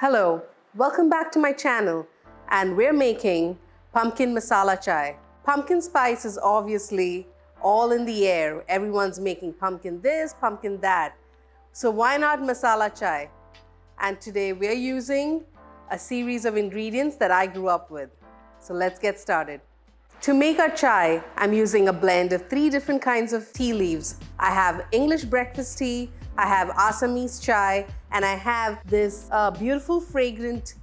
Hello, welcome back to my channel, and we're making pumpkin masala chai. Pumpkin spice is obviously all in the air. Everyone's making pumpkin this, pumpkin that. So why not masala chai? And today we're using a series of ingredients that I grew up with. So let's get started. To make our chai, I'm using a blend of 3 different kinds of tea leaves. I have English breakfast tea, I have Assamese chai, and I have this beautiful fragrant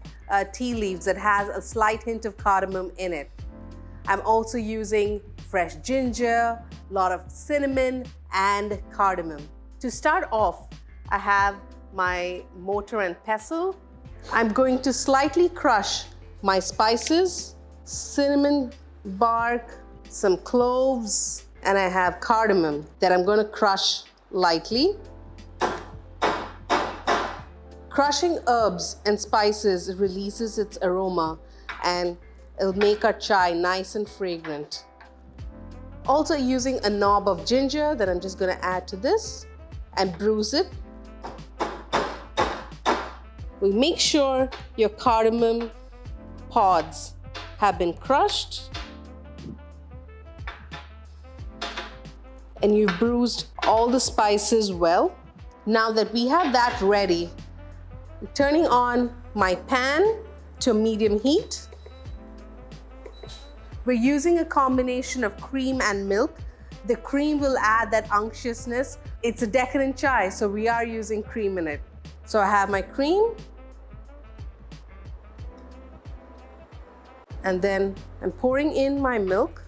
tea leaves that has a slight hint of cardamom in it. I'm also using fresh ginger, a lot of cinnamon and cardamom. To start off, I have my mortar and pestle. I'm going to slightly crush my spices, cinnamon bark, some cloves, and I have cardamom that I'm going to crush lightly. Crushing herbs and spices releases its aroma and it'll make our chai nice and fragrant. Also using a knob of ginger that I'm just going to add to this and bruise it. We make sure your cardamom pods have been crushed and you've bruised all the spices well. Now that we have that ready, I'm turning on my pan to medium heat. We're using a combination of cream and milk. The cream will add that unctuousness. It's a decadent chai, so we are using cream in it. So I have my cream. And then I'm pouring in my milk.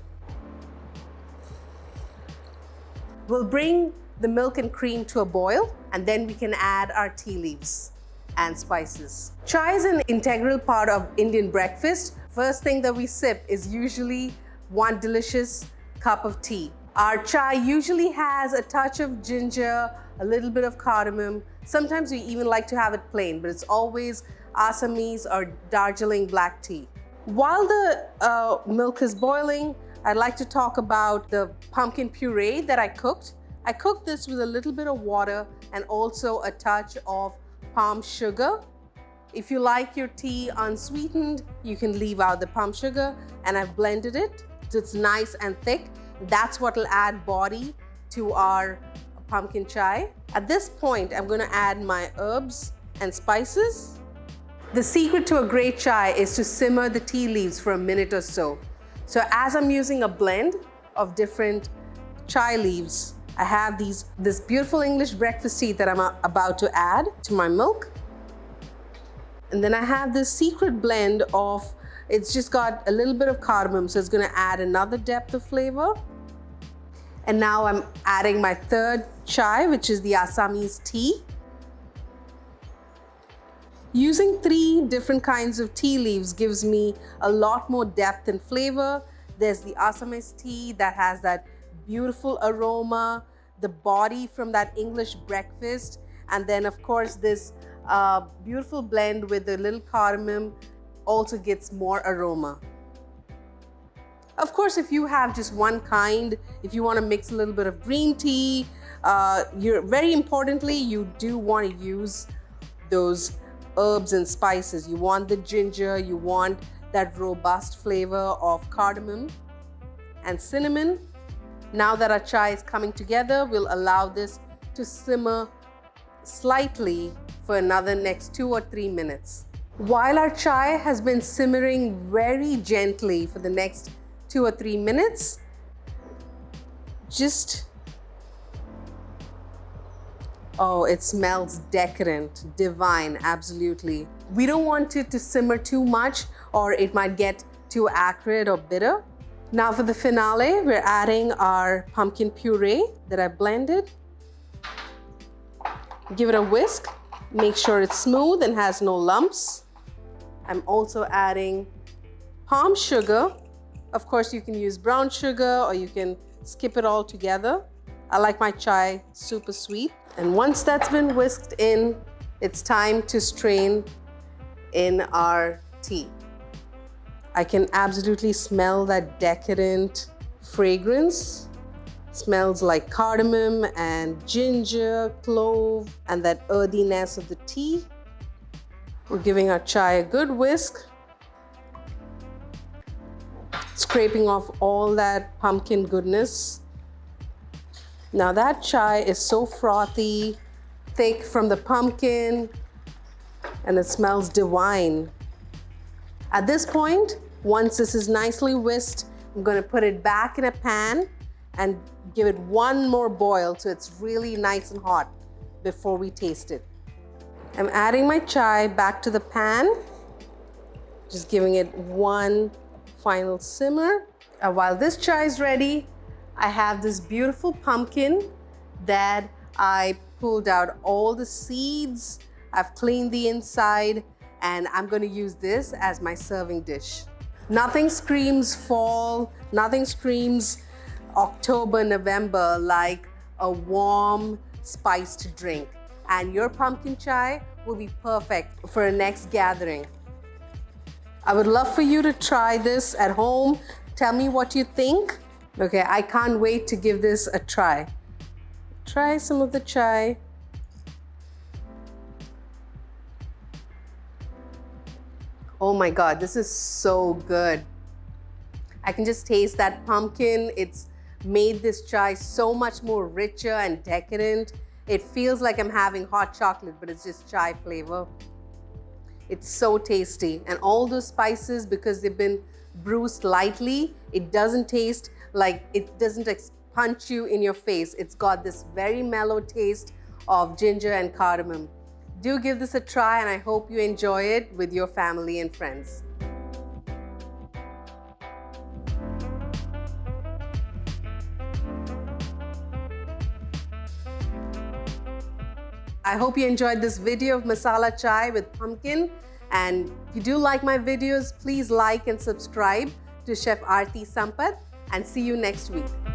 We'll bring the milk and cream to a boil, and then we can add our tea leaves and spices. Chai is an integral part of Indian breakfast. First thing that we sip is usually one delicious cup of tea. Our chai usually has a touch of ginger, a little bit of cardamom. Sometimes we even like to have it plain, but it's always Assamese or Darjeeling black tea. While the milk is boiling, I'd like to talk about the pumpkin puree that I cooked. I cooked this with a little bit of water and also a touch of palm sugar. If you like your tea unsweetened, you can leave out the palm sugar, and I've blended it so it's nice and thick. That's what will add body to our pumpkin chai. At this point, I'm going to add my herbs and spices. The secret to a great chai is to simmer the tea leaves for a minute or so. So as I'm using a blend of different chai leaves, I have this beautiful English breakfast tea that I'm about to add to my milk. And then I have this secret blend of, it's just got a little bit of cardamom, so it's going to add another depth of flavor. And now I'm adding my third chai, which is the Assamese tea. Using 3 different kinds of tea leaves gives me a lot more depth and flavor. There's the Assamese tea that has that beautiful aroma, the body from that English breakfast, and then of course this beautiful blend with the little cardamom also gets more aroma. Of course, if you have just one kind, if you want to mix a little bit of green tea, very importantly, you do want to use those herbs and spices. You want the ginger, you want that robust flavor of cardamom and cinnamon. Now that our chai is coming together, we'll allow this to simmer slightly for another next 2 or 3 minutes. While our chai has been simmering very gently for the next 2 or 3 minutes, oh, it smells decadent, divine, absolutely. We don't want it to simmer too much or it might get too acrid or bitter. Now for the finale, we're adding our pumpkin puree that I blended. Give it a whisk, make sure it's smooth and has no lumps. I'm also adding palm sugar. Of course, you can use brown sugar or you can skip it all together. I like my chai super sweet. And once that's been whisked in, it's time to strain in our tea. I can absolutely smell that decadent fragrance. It smells like cardamom and ginger, clove, and that earthiness of the tea. We're giving our chai a good whisk, scraping off all that pumpkin goodness. Now that chai is so frothy, thick from the pumpkin, and it smells divine. At this point, once this is nicely whisked, I'm going to put it back in a pan and give it one more boil so it's really nice and hot before we taste it. I'm adding my chai back to the pan, just giving it one final simmer. While this chai is ready, I have this beautiful pumpkin that I pulled out all the seeds. I've cleaned the inside, and I'm going to use this as my serving dish. Nothing screams fall, nothing screams October, November like a warm, spiced drink. And your pumpkin chai will be perfect for a next gathering. I would love for you to try this at home. Tell me what you think. Okay, I can't wait to give this a try. Try some of the chai. Oh my God, this is so good. I can just taste that pumpkin. It's made this chai so much more richer and decadent. It feels like I'm having hot chocolate, but it's just chai flavor. It's so tasty. And all those spices, because they've been bruised lightly, it doesn't taste like, it doesn't punch you in your face. It's got this very mellow taste of ginger and cardamom. Do give this a try, and I hope you enjoy it with your family and friends. I hope you enjoyed this video of masala chai with pumpkin. And if you do like my videos, please like and subscribe to Chef Aarti Sampath, and see you next week.